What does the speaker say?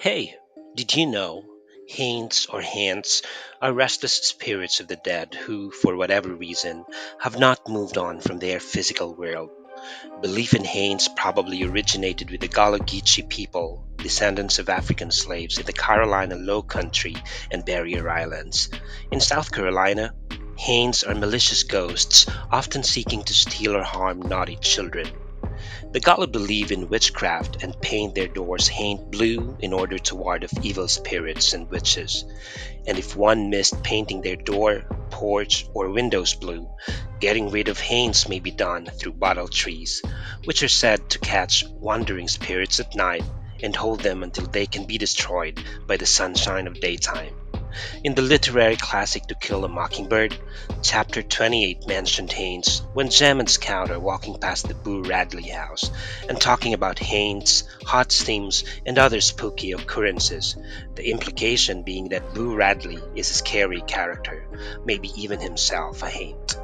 Hey, did you know Haints or Hants are restless spirits of the dead who, for whatever reason, have not moved on from their physical world? Belief in Haints probably originated with the Gullah Geechee people, descendants of African slaves in the Carolina Low Country and Barrier Islands. In South Carolina, Haints are malicious ghosts, often seeking to steal or harm naughty children. The Gala believe in witchcraft and paint their doors haint blue in order to ward off evil spirits and witches. And if one missed painting their door, porch, or windows blue, getting rid of haints may be done through bottle trees, which are said to catch wandering spirits at night and hold them until they can be destroyed by the sunshine of daytime. In the literary classic To Kill a Mockingbird, chapter 28 mentioned Haines when Jem and Scout are walking past the Boo Radley house and talking about Haines, hot steams, and other spooky occurrences, the implication being that Boo Radley is a scary character, maybe even himself a Haint.